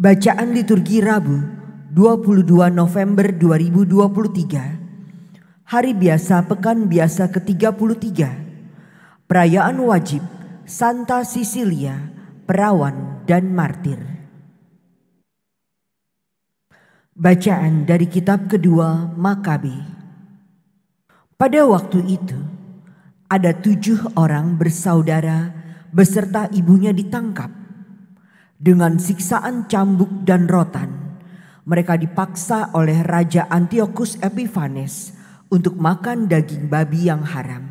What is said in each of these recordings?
Bacaan liturgi Rabu 22 November 2023, Hari Biasa Pekan Biasa ke-33, Perayaan Wajib Santa Sisilia, Perawan dan Martir. Bacaan dari kitab kedua Makabe. Pada waktu itu, ada 7 orang bersaudara beserta ibunya ditangkap. Dengan siksaan cambuk dan rotan, mereka dipaksa oleh Raja Antiochus Epiphanes untuk makan daging babi yang haram.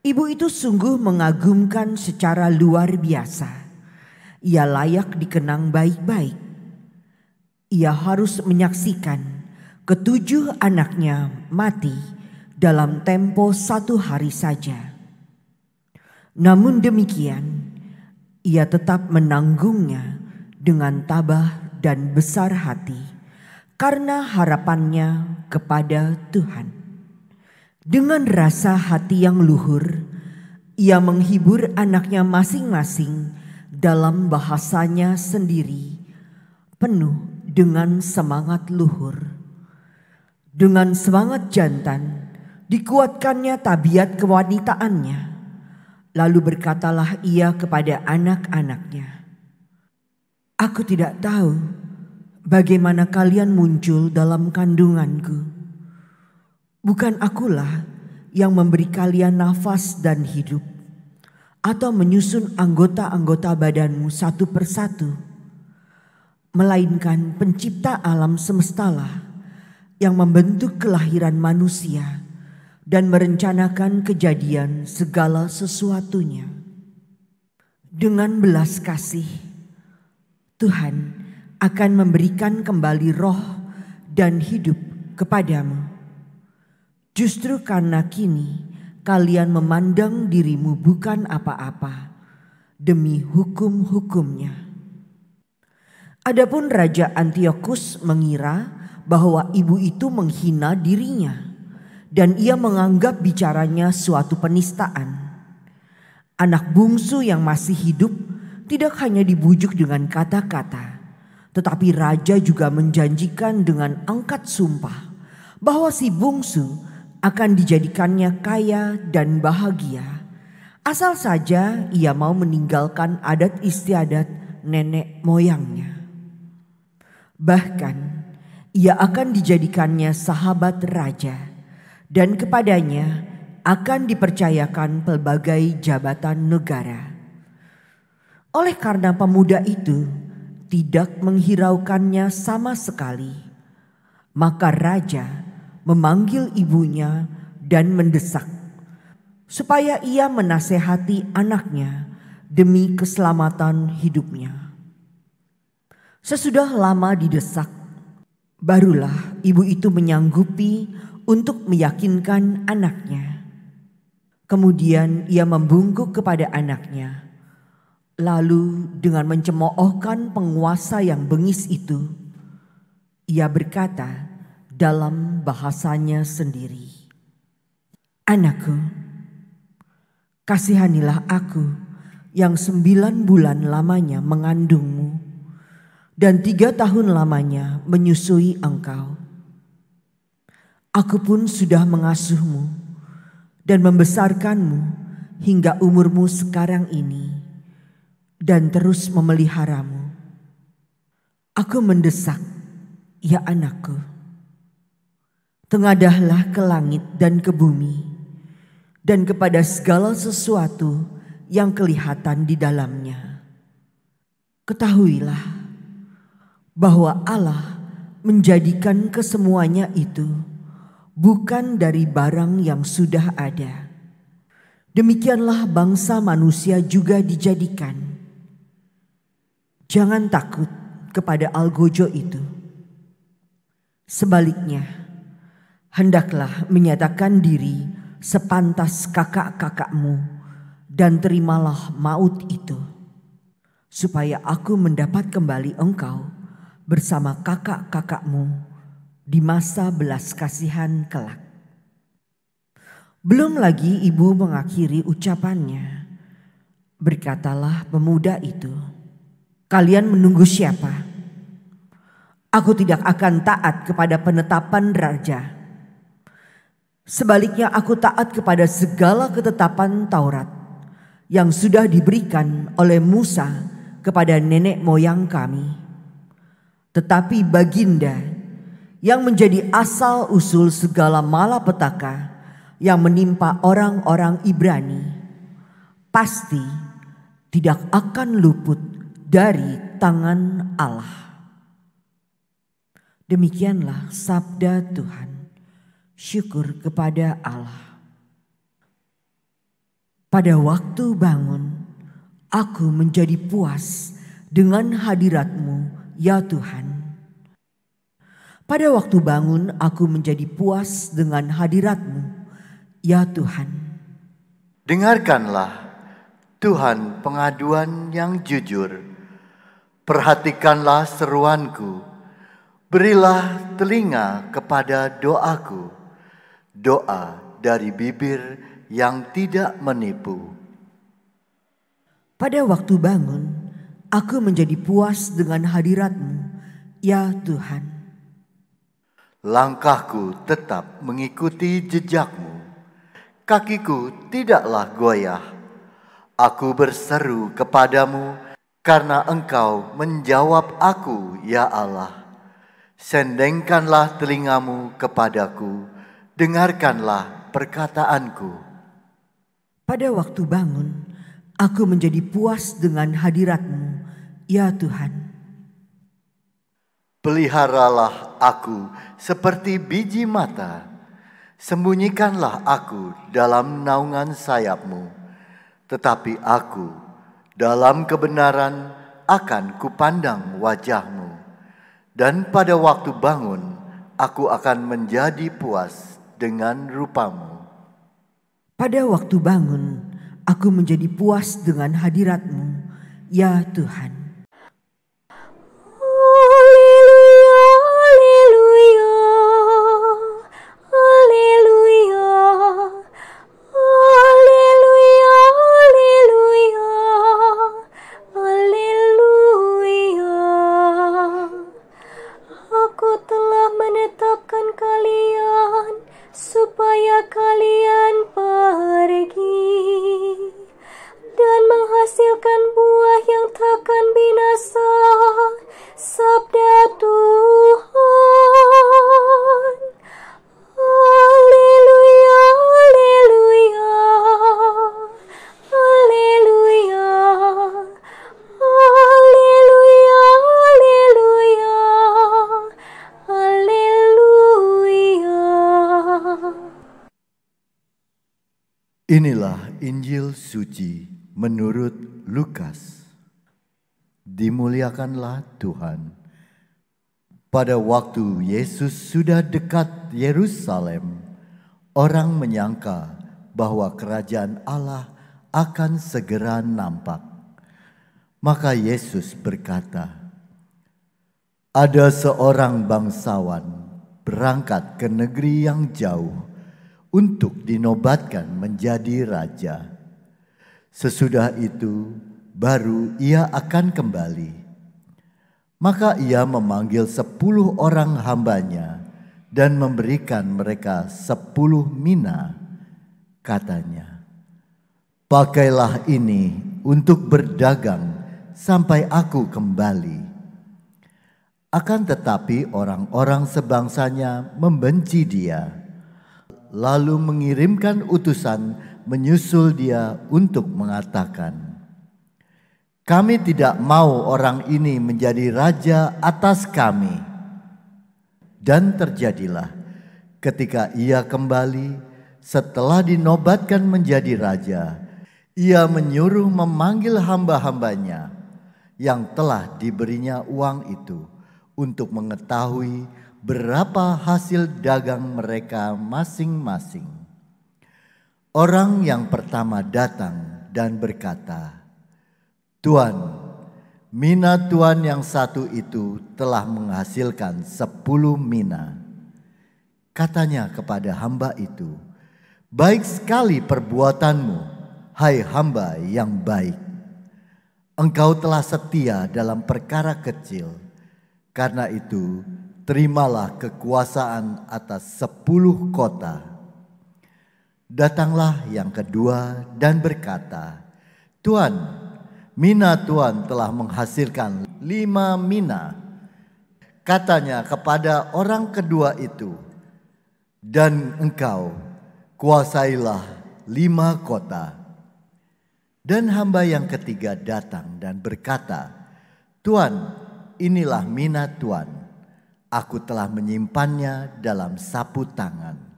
Ibu itu sungguh mengagumkan secara luar biasa. Ia layak dikenang baik-baik. Ia harus menyaksikan ke-7 anaknya mati dalam tempo 1 hari saja. Namun demikian, ia tetap menanggungnya dengan tabah dan besar hati karena harapannya kepada Tuhan. Dengan rasa hati yang luhur, ia menghibur anaknya masing-masing dalam bahasanya sendiri, penuh dengan semangat luhur. Dengan semangat jantan, dikuatkannya tabiat kewanitaannya. Lalu berkatalah ia kepada anak-anaknya, "Aku tidak tahu bagaimana kalian muncul dalam kandunganku. Bukan akulah yang memberi kalian nafas dan hidup, atau menyusun anggota-anggota badanmu satu persatu, melainkan pencipta alam semestalah yang membentuk kelahiran manusia dan merencanakan kejadian segala sesuatunya. Dengan belas kasih, Tuhan akan memberikan kembali roh dan hidup kepadamu. Justru karena kini kalian memandang dirimu bukan apa-apa demi hukum-hukumnya." Adapun Raja Antiochus mengira bahwa ibu itu menghina dirinya, dan ia menganggap bicaranya suatu penistaan. Anak bungsu yang masih hidup tidak hanya dibujuk dengan kata-kata, tetapi raja juga menjanjikan dengan angkat sumpah bahwa si bungsu akan dijadikannya kaya dan bahagia, asal saja ia mau meninggalkan adat istiadat nenek moyangnya. Bahkan ia akan dijadikannya sahabat raja, dan kepadanya akan dipercayakan pelbagai jabatan negara. Oleh karena pemuda itu tidak menghiraukannya sama sekali, maka raja memanggil ibunya dan mendesak supaya ia menasehati anaknya demi keselamatan hidupnya. Sesudah lama didesak, barulah ibu itu menyanggupi untuk meyakinkan anaknya. Kemudian ia membungkuk kepada anaknya. Lalu dengan mencemoohkan penguasa yang bengis itu, ia berkata dalam bahasanya sendiri, "Anakku, kasihanilah aku yang 9 bulan lamanya mengandungmu dan 3 tahun lamanya menyusui engkau. Aku pun sudah mengasuhmu dan membesarkanmu hingga umurmu sekarang ini dan terus memeliharamu. Aku mendesak, ya anakku, tengadahlah ke langit dan ke bumi dan kepada segala sesuatu yang kelihatan di dalamnya. Ketahuilah bahwa Allah menjadikan kesemuanya itu bukan dari barang yang sudah ada. Demikianlah bangsa manusia juga dijadikan. Jangan takut kepada algojo itu. Sebaliknya, hendaklah menyatakan diri sepantas kakak-kakakmu dan terimalah maut itu, supaya aku mendapat kembali engkau bersama kakak-kakakmu di masa belas kasihan kelak." Belum lagi ibu mengakhiri ucapannya, berkatalah pemuda itu, "Kalian menunggu siapa? Aku tidak akan taat kepada penetapan raja. Sebaliknya aku taat kepada segala ketetapan Taurat yang sudah diberikan oleh Musa kepada nenek moyang kami. Tetapi baginda yang menjadi asal usul segala malapetaka yang menimpa orang-orang Ibrani pasti tidak akan luput dari tangan Allah. Demikianlah sabda Tuhan. Syukur kepada Allah. Pada waktu bangun, aku menjadi puas dengan hadirat-Mu, ya Tuhan. Pada waktu bangun, aku menjadi puas dengan hadirat-Mu, ya Tuhan. Dengarkanlah, Tuhan, pengaduan yang jujur. Perhatikanlah seruanku. Berilah telinga kepada doaku, doa dari bibir yang tidak menipu. Pada waktu bangun, aku menjadi puas dengan hadirat-Mu, ya Tuhan. Langkahku tetap mengikuti jejak-Mu, kakiku tidaklah goyah. Aku berseru kepadamu karena Engkau menjawab aku, ya Allah. Sendengkanlah telingamu kepadaku, dengarkanlah perkataanku. Pada waktu bangun, aku menjadi puas dengan hadirat-Mu, ya Tuhan. Peliharalah aku seperti biji mata, sembunyikanlah aku dalam naungan sayap-Mu. Tetapi aku dalam kebenaran akan kupandang wajah-Mu. Dan pada waktu bangun, aku akan menjadi puas dengan rupa-Mu. Pada waktu bangun, aku menjadi puas dengan hadirat-Mu, ya Tuhan. Supaya kalian pergi dan menghasilkan buah yang takkan binasa. Sabda Tuhan. Haleluya, haleluya, haleluya, haleluya, haleluya, haleluya. Inilah Injil suci menurut Lukas. Dimuliakanlah Tuhan. Pada waktu Yesus sudah dekat Yerusalem, orang menyangka bahwa kerajaan Allah akan segera nampak. Maka Yesus berkata, "Ada seorang bangsawan berangkat ke negeri yang jauh untuk dinobatkan menjadi raja. Sesudah itu baru ia akan kembali. Maka ia memanggil 10 orang hambanya dan memberikan mereka 10 mina. Katanya, 'Pakailah ini untuk berdagang sampai aku kembali.' Akan tetapi orang-orang sebangsanya membenci dia, lalu mengirimkan utusan menyusul dia untuk mengatakan, 'Kami tidak mau orang ini menjadi raja atas kami.' Dan terjadilah ketika ia kembali setelah dinobatkan menjadi raja, ia menyuruh memanggil hamba-hambanya yang telah diberinya uang itu untuk mengetahui berapa hasil dagang mereka masing-masing. Orang yang pertama datang dan berkata, 'Tuan, mina Tuan yang satu itu telah menghasilkan 10 mina.' Katanya kepada hamba itu, 'Baik sekali perbuatanmu, hai hamba yang baik. Engkau telah setia dalam perkara kecil, Karena itu, terimalah kekuasaan atas 10 kota. Datanglah yang kedua dan berkata, Tuan, mina Tuan telah menghasilkan 5 mina. Katanya kepada orang kedua itu, dan engkau kuasailah 5 kota. Dan hamba yang ketiga datang dan berkata, Tuan, inilah mina Tuan. Aku telah menyimpannya dalam sapu tangan.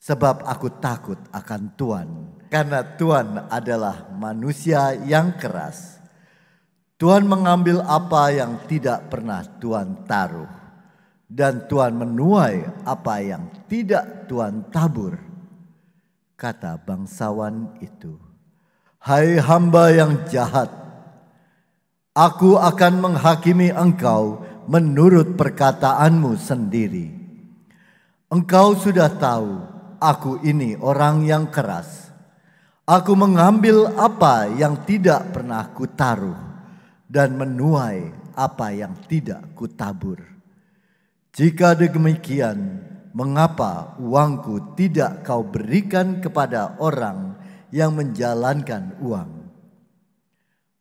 Sebab aku takut akan Tuan, karena Tuan adalah manusia yang keras. Tuan mengambil apa yang tidak pernah Tuan taruh, dan Tuan menuai apa yang tidak Tuan tabur. Kata bangsawan itu, Hai hamba yang jahat, aku akan menghakimi engkau menurut perkataanmu sendiri. Engkau sudah tahu aku ini orang yang keras. Aku mengambil apa yang tidak pernah kutaruh dan menuai apa yang tidak kutabur. Jika demikian, mengapa uangku tidak kau berikan kepada orang yang menjalankan uang?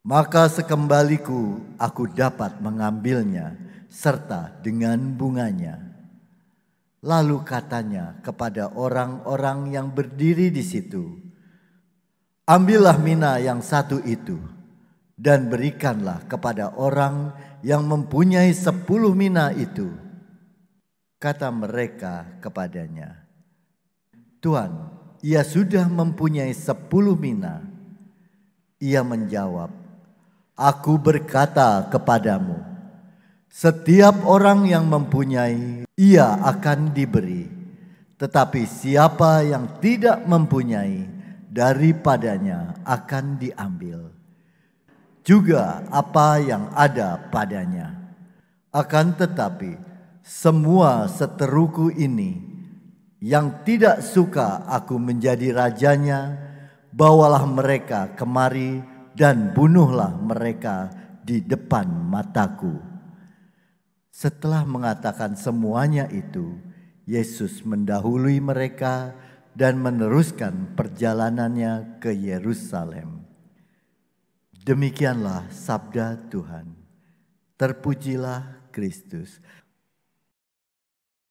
Maka sekembaliku aku dapat mengambilnya serta dengan bunganya. Lalu katanya kepada orang-orang yang berdiri di situ, ambillah mina yang satu itu dan berikanlah kepada orang yang mempunyai 10 mina itu. Kata mereka kepadanya, Tuan, ia sudah mempunyai 10 mina. Ia menjawab, aku berkata kepadamu, setiap orang yang mempunyai, ia akan diberi. Tetapi siapa yang tidak mempunyai, daripadanya akan diambil. Juga apa yang ada padanya. Akan tetapi, semua seteruku ini, yang tidak suka aku menjadi rajanya, bawalah mereka kemari dan bunuhlah mereka di depan mataku. Setelah mengatakan semuanya itu, Yesus mendahului mereka dan meneruskan perjalanannya ke Yerusalem. Demikianlah sabda Tuhan. Terpujilah Kristus.